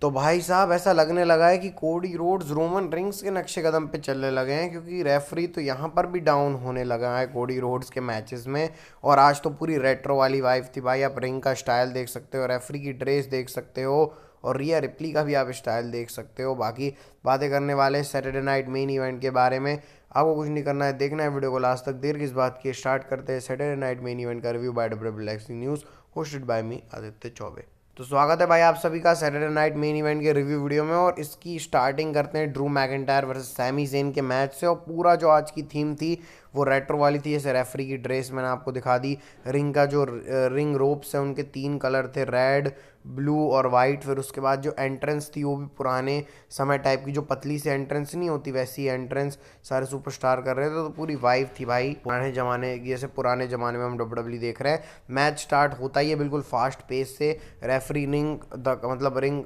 तो भाई साहब ऐसा लगने लगा है कि कोडी रोड्स रोमन रिंग्स के नक्शे कदम पे चलने लगे हैं, क्योंकि रेफरी तो यहाँ पर भी डाउन होने लगा है कोडी रोड्स के मैचेस में। और आज तो पूरी रेट्रो वाली वाइब थी भाई। आप रिंग का स्टाइल देख सकते हो, रेफरी की ड्रेस देख सकते हो, और रिया रिप्ली का भी आप स्टाइल देख सकते हो। बाकी बातें करने वाले सैटरडे नाइट मेन इवेंट के बारे में। आपको कुछ नहीं करना है, देखना है वीडियो को लास्ट तक। देर किस बात की, स्टार्ट करते हैं सैटरडे नाइट मेन इवेंट का review by W News, hosted by me Aditya Chaubey. तो स्वागत है भाई आप सभी का सैटरडे नाइट मेन इवेंट के रिव्यू वीडियो में। और इसकी स्टार्टिंग करते हैं Drew McIntyre versus Sami Zayn के मैच से। और पूरा जो आज की थीम थी वो रेट्रो वाली थी। जैसे रेफरी की ड्रेस मैंने आपको दिखा दी, रिंग का जो रिंग रोप्स है उनके 3 कलर थे, रेड ब्लू और वाइट। फिर उसके बाद जो एंट्रेंस थी वो भी पुराने समय टाइप की, जो पतली सी एंट्रेंस नहीं होती वैसी एंट्रेंस सारे सुपरस्टार कर रहे थे। तो पूरी वाइब थी भाई पुराने ज़माने की, जैसे पुराने ज़माने में हम डब्ल्यू देख रहे हैं। मैच स्टार्ट होता ही है बिल्कुल फास्ट पेस से। रेफरी रिंग मतलब रिंग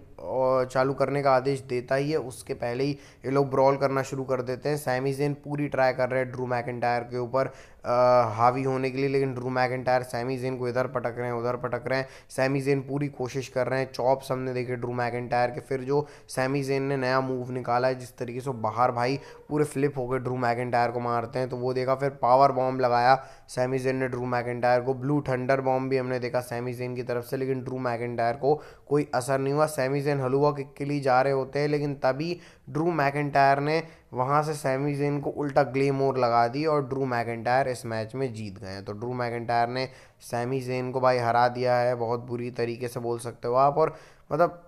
चालू करने का आदेश देता ही है, उसके पहले ही ये लोग ब्रॉल करना शुरू कर देते हैं। सैमी ज़ेन पूरी ट्राई कर रहे हैं ड्रू मैकिंटायर के ऊपर हावी होने के लिए, लेकिन ड्रू मैकिंटायर सैमी ज़ेन को इधर पटक रहे हैं उधर पटक रहे हैं। सैमी ज़ेन पूरी कोशिश कर रहे हैं। चॉप्स हमने देखे ड्रू मैकिंटायर के। फिर जो सैमी ज़ेन ने नया मूव निकाला है, जिस तरीके से बाहर भाई पूरे फ्लिप हो गए ड्रू मैकिंटायर को मारते हैं, तो वो देखा। फिर पावर बॉम्ब लगाया सैमी ज़ेन ने ड्रू मैकिंटायर को। ब्लू थंडर बॉम्ब भी हमने देखा सैमी ज़ेन की तरफ से, लेकिन ड्रू मैकिंटायर को कोई असर नहीं हुआ। सैमी ज़ेन हलवा किक के लिए जा रहे होते हैं, लेकिन तभी ड्रू मैकिंटायर ने वहाँ से सैमी ज़ेन को उल्टा ग्लेमोर लगा दी और ड्रू मैकिंटायर इस मैच में जीत गए हैं। तो ड्रू मैकिंटायर ने सैमी ज़ेन को भाई हरा दिया है बहुत बुरी तरीके से, बोल सकते हो आप। और मतलब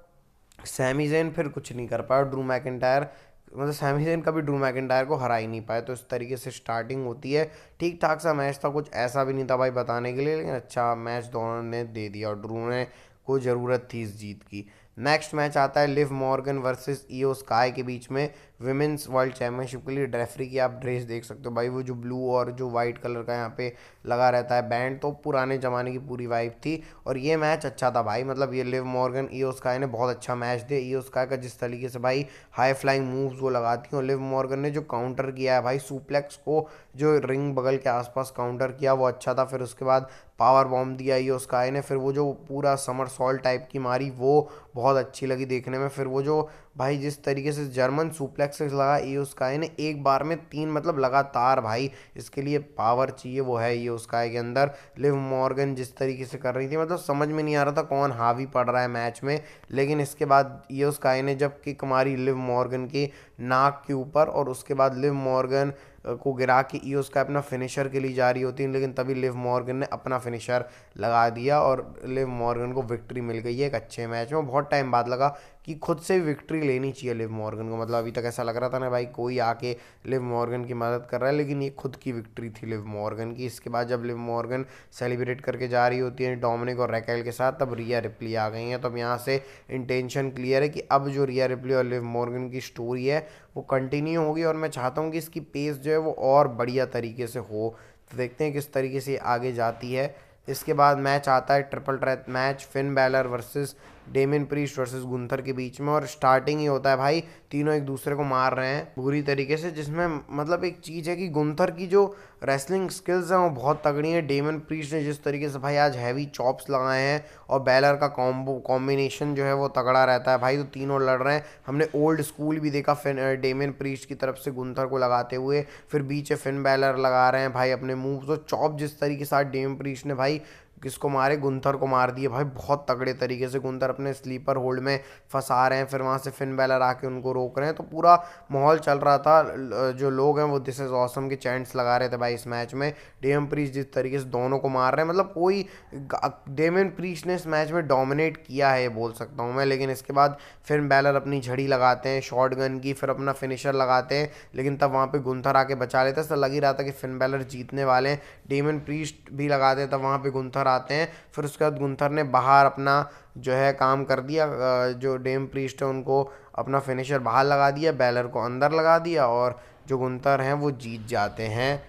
सैमी ज़ेन फिर कुछ नहीं कर पाया। ड्रू मैकिंटायर मतलब सैमी ज़ेन कभी ड्रू मैकिंटायर को हरा ही नहीं पाए। तो इस तरीके से स्टार्टिंग होती है। ठीक ठाक सा मैच था, कुछ ऐसा भी नहीं था भाई बताने के लिए, लेकिन अच्छा मैच दोनों ने दे दिया और ड्रू ने को ज़रूरत थी इस जीत की। नेक्स्ट मैच आता है Liv Morgan versus Iyo Sky के बीच में विमेंस वर्ल्ड चैम्पियनशिप के लिए। रेफरी की आप ड्रेस देख सकते हो भाई, वो जो ब्लू और जो वाइट कलर का यहाँ पे लगा रहता है बैंड, तो पुराने ज़माने की पूरी वाइब थी। और ये मैच अच्छा था भाई, मतलब ये लिव मॉर्गन ईओ स्काई ने बहुत अच्छा मैच दिया। ईओ स्काई का जिस तरीके से भाई हाई फ्लाइंग मूव्स वो लगाती हैं, और लिव मॉर्गन ने जो काउंटर किया है भाई सुप्लेक्स को, जो रिंग बगल के आसपास काउंटर किया वो अच्छा था। फिर उसके बाद पावर बॉम्ब दिया ईओ स्काई ने। फिर वो जो पूरा समर सॉल्ट टाइप की मारी वो बहुत अच्छी लगी देखने में। फिर वो जो भाई जिस तरीके से जर्मन सुप्लेक्स लगा ईओ स्काई ने एक बार में 3, मतलब लगातार भाई, इसके लिए पावर चाहिए वो है ईओ स्काई के अंदर। लिव मॉर्गन जिस तरीके से कर रही थी, मतलब समझ में नहीं आ रहा था कौन हावी पड़ रहा है मैच में। लेकिन इसके बाद ईओ स्काई ने जब किक मारी लिव मॉर्गन की नाक के ऊपर, और उसके बाद लिव मॉर्गन को गिरा के ईओ स्काई अपना फिनिशर के लिए जा रही होती है, लेकिन तभी लिव मॉर्गन ने अपना फिनिशर लगा दिया और लिव मॉर्गन को विक्ट्री मिल गई है एक अच्छे मैच में। बहुत टाइम बाद लगा कि खुद से भी विक्ट्री लेनी चाहिए लिव मॉर्गन को। मतलब अभी तक ऐसा लग रहा था ना भाई कोई आके लिव मॉर्गन की मदद कर रहा है, लेकिन ये खुद की विक्ट्री थी लिव मॉर्गन की। इसके बाद जब लिव मॉर्गन सेलिब्रेट करके जा रही होती है डोमिनिक और रैकेल के साथ, तब रिया रिप्ली आ गई हैं। तो अब यहाँ से इंटेंशन क्लियर है कि अब जो रिया रिप्ली और लिव मॉर्गन की स्टोरी है वो कंटिन्यू होगी, और मैं चाहता हूँ कि इसकी पेस जो है वो और बढ़िया तरीके से हो। तो देखते हैं किस तरीके से आगे जाती है। इसके बाद मैच आता है triple threat match, Finn Balor versus Damien priest versus Gunther के बीच में। और स्टार्टिंग ही होता है भाई तीनों एक दूसरे को मार रहे हैं बुरी तरीके से, जिसमें मतलब एक चीज़ है कि गुंथर की जो रेसलिंग स्किल्स हैं वो बहुत तगड़ी हैं। डेमियन प्रीस्ट ने जिस तरीके से भाई आज हैवी चॉप्स लगाए हैं, और बैलर का कॉम्बिनेशन जो है वो तगड़ा रहता है भाई। तो तीनों लड़ रहे हैं। हमने ओल्ड स्कूल भी देखा डेमियन प्रीस्ट की तरफ से गुंथर को लगाते हुए, फिर बीच फिन बैलर लगा रहे हैं भाई अपने मूव। तो चॉप जिस तरीके से आज डेमियन प्रीस्ट ने भाई किसको मारे, गुंथर को मार दिए भाई बहुत तगड़े तरीके से। गुंथर अपने स्लीपर होल्ड में फंसा रहे हैं, फिर वहाँ से फिन बैलर आके उनको रोक रहे हैं। तो पूरा माहौल चल रहा था। जो लोग हैं वो दिस इज ऑसम के चैंट्स लगा रहे थे भाई इस मैच में। डेमियन प्रीस्ट जिस तरीके से दोनों को मार रहे हैं, मतलब कोई डेमियन प्रीस्ट ने इस मैच में डोमिनेट किया है बोल सकता हूँ मैं। लेकिन इसके बाद फिन बैलर अपनी झड़ी लगाते हैं शॉर्ट गन की, फिर अपना फिनिशर लगाते हैं, लेकिन तब वहाँ पे गुंथर आके बचा लेते हैं। ऐसा लग ही रहा था कि फिन बैलर जीतने वाले हैं। डेमियन प्रीस्ट भी लगाते हैं, तब वहाँ पे गुंथर आते हैं। फिर उसके बाद गुंथर ने बाहर अपना जो है काम कर दिया, जो डेम प्रीस्ट है उनको अपना फिनिशर बाहर लगा दिया, बैलर को अंदर लगा दिया, और जो गुंथर हैं वो जीत जाते हैं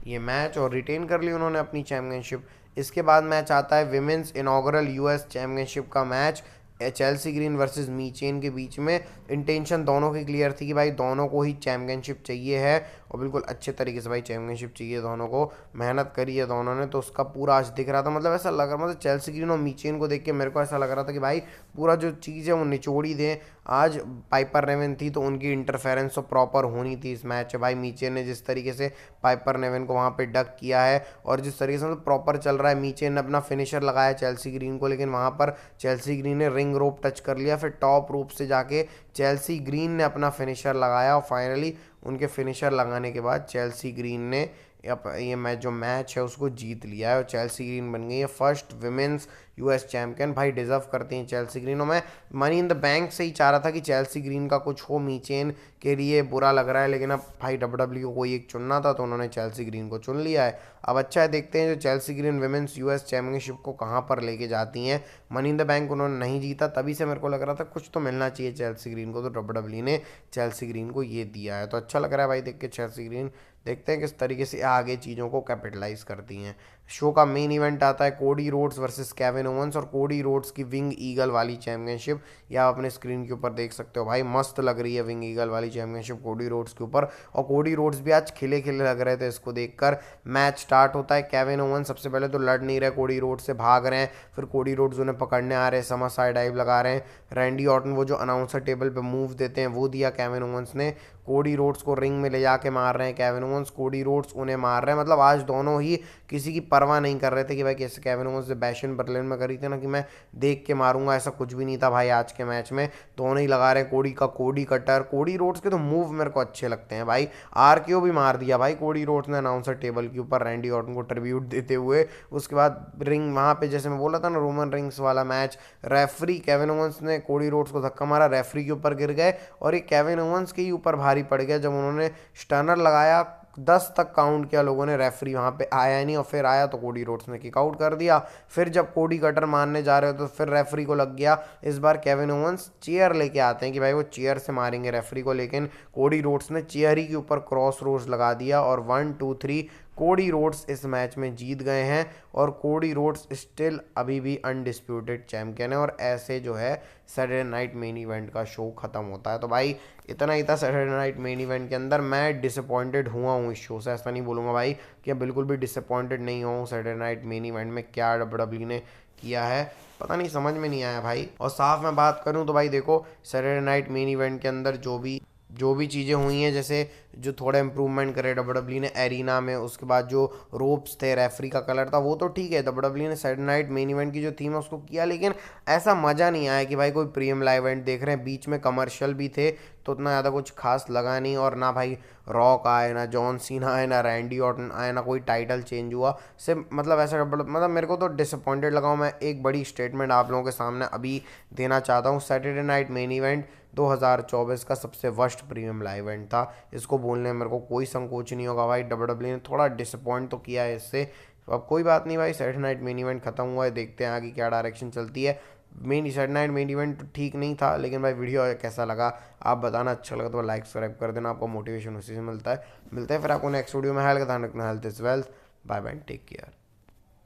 ये मैच और रिटेन कर ली उन्होंने अपनी चैम्पियनशिप। इसके बाद मैच आता है विमेंस इनॉग्रल यूएस चैम्पियनशिप का मैच, चेल्सी ग्रीन वर्सेस मीचेन के बीच में। इंटेंशन दोनों की क्लियर थी कि भाई दोनों को ही चैम्पियनशिप चाहिए है, और बिल्कुल अच्छे तरीके से भाई चैंपियनशिप चाहिए दोनों को, मेहनत करी है दोनों ने, तो उसका पूरा आज दिख रहा था। मतलब ऐसा लग रहा, मतलब चेल्सी ग्रीन और मीचेन को देख के मेरे को ऐसा लग रहा था कि भाई पूरा जो चीज़ है वो निचोड़ ही दें। आज पाइपर नेवन थी तो उनकी इंटरफेरेंस तो प्रॉपर होनी थी इस मैच में। भाई मीचेन ने जिस तरीके से पाइपर नेवन को वहाँ पे डक किया है और जिस तरीके से मतलब प्रॉपर चल रहा है, मीचेन ने अपना फिनिशर लगाया चेल्सी ग्रीन को, लेकिन वहाँ पर चेल्सी ग्रीन ने रिंग रोप टच कर लिया, फिर टॉप रोप से जाके चेल्सी ग्रीन ने अपना फिनिशर लगाया और फाइनली उनके फिनिशर लगाने के बाद चेल्सी ग्रीन ने ये मैच जो मैच है उसको जीत लिया है और चेल्सी ग्रीन बन गई है फर्स्ट विमेंस यूएस चैंपियन। भाई डिजर्व करती हैं चेल्सी ग्रीन, और मैं मनी इन द बैंक से ही चाह रहा था कि चेल्सी ग्रीन का कुछ हो, मीचेन के लिए बुरा लग रहा है, लेकिन अब भाई डब्ल्यू को कोई एक चुनना था तो उन्होंने चेल्सी ग्रीन को चुन लिया है। अब अच्छा है, देखते हैं जो Chelsea green women's US championship को कहाँ पर लेके जाती हैं। मनी इन द बैंक उन्होंने नहीं जीता, तभी से मेरे को लग रहा था कुछ तो मिलना चाहिए चेल्सी ग्रीन को, तो डब्ल्यू ने चेल्सी ग्रीन को ये दिया है। तो अच्छा लग रहा है भाई देख के चेल्सी ग्रीन, देखते हैं किस तरीके से आगे चीज़ों को कैपिटलाइज करती हैं। शो का मेन इवेंट आता है Cody Rhodes versus Kevin Owens, और कोडी रोड्स की विंग ईगल वाली चैंपियनशिप, या आप अपने स्क्रीन के ऊपर देख सकते हो भाई, मस्त लग रही है विंग ईगल वाली चैंपियनशिप कोडी रोड्स के ऊपर। और कोडी रोड्स भी आज खिले खिले लग रहे थे इसको देखकर। मैच स्टार्ट होता है, केविन ओवेंस सबसे पहले तो लड़ नहीं रहे, कोडी रोड्स से भाग रहे हैं, फिर कोडी रोड्स उन्हें पकड़ने आ रहे हैं, समरसाइड डाइव लगा रहे हैं। रैंडी ऑर्टन वो जो अनाउंसर टेबल पे मूव देते हैं वो दिया केविन ओवेंस ने, कोडी रोड्स को रिंग में ले जाके मार रहे हैं केविन ओवेंस, कोडी रोड्स उन्हें मार रहे हैं। मतलब आज दोनों ही किसी की परवाह नहीं कर रहे थे कि भाई कैसे केविन ओवेंस ने बैशन बर्लिन में करी थी ना कि मैं देख के मारूंगा, ऐसा कुछ भी नहीं था भाई आज के मैच में। दोनों ही लगा रहे हैं कोडी का कोडी कटर। कोडी रोड्स के तो मूव मेरे को अच्छे लगते हैं भाई, आरकेओ भी मार दिया भाई कोडी रोड्स ने अनाउंसर टेबल के ऊपर रैंडी ऑर्टन को ट्रिब्यूट देते हुए। उसके बाद रिंग वहाँ पे जैसे मैं बोला था ना रोमन रिंग्स वाला मैच, रेफरी केविन ओवेंस ने कोडी रोड्स को धक्का मारा, रेफरी के ऊपर गिर गए और ये केविन ओवेंस के ही ऊपर भारी पड़ गया जब उन्होंने स्टनर लगाया। 10 तक काउंट किया लोगों ने, रेफरी वहाँ पे आया नहीं और फिर आया तो कोडी रोड्स ने किक आउट कर दिया। फिर जब कोडी कटर मारने जा रहे हो तो फिर रेफरी को लग गया। इस बार केविन ओवेंस चेयर लेके आते हैं कि भाई वो चेयर से मारेंगे रेफरी को, लेकिन कोडी रोड्स ने चेयर ही के ऊपर क्रॉस रोड्स लगा दिया और 1 2 3 कोडी रोड्स इस मैच में जीत गए हैं और कोडी रोड्स स्टिल अभी भी अनडिस्प्यूटेड चैंपियन है। और ऐसे जो है सैटरडे नाइट मेन इवेंट का शो खत्म होता है। तो भाई इतना ही था सैटरडे नाइट मेन इवेंट के अंदर। मैं डिसअपॉइंटेड हुआ हूँ इस शो से, ऐसा नहीं बोलूँगा भाई कि बिल्कुल भी डिसअपॉइंटेड नहीं हुआ हूँ। सैटरडे नाइट मेन इवेंट में क्या डब्ल्यू ने किया है पता नहीं, समझ में नहीं आया भाई। और साफ मैं बात करूँ तो भाई देखो सैटरडे नाइट मेन इवेंट के अंदर जो भी चीज़ें हुई हैं, जैसे जो थोड़ा इंप्रूवमेंट करे डब्ल्यू ने एरिना में, उसके बाद जो रोप्स थे, रेफरी का कलर था, वो तो ठीक है। डब्ल्यू ने सैटरडे नाइट मेन इवेंट की जो थीम है उसको किया, लेकिन ऐसा मज़ा नहीं आया कि भाई कोई प्रीमियम लाइव इवेंट देख रहे हैं। बीच में कमर्शियल भी थे तो उतना ज़्यादा कुछ खास लगा नहीं, और ना भाई रॉक आए, ना जॉन सीना आए, ना रैंडी ऑर्टन आए, ना कोई टाइटल चेंज हुआ से, मतलब ऐसा मतलब मेरे को तो डिसअपॉइंटेड लगा हूँ। मैं एक बड़ी स्टेटमेंट आप लोगों के सामने अभी देना चाहता हूँ, सैटरडे नाइट मेन इवेंट 2024 का सबसे वर्स्ट प्रीमियम लाइव इवेंट था। इसको बोलने में मेरे को कोई संकोच नहीं होगा भाई, डब्ल्यू ने थोड़ा डिसअपॉइंट तो किया है इससे। तो अब कोई बात नहीं भाई, सैटरडे नाइट मेन इवेंट खत्म हुआ है, देखते हैं आगे क्या डायरेक्शन चलती है। सैटरडे नाइट मेन इवेंट तो ठीक नहीं था, लेकिन भाई वीडियो कैसा लगा आप बताना, अच्छा लगा तो लाइक सब्सक्राइब कर देना, आपको मोटिवेशन उसी से मिलता है। मिलते हैं फिर आपको नेक्स्ट वीडियो में। हेल्थ का ध्यान रखना, health is wealth. Bye bye, take care.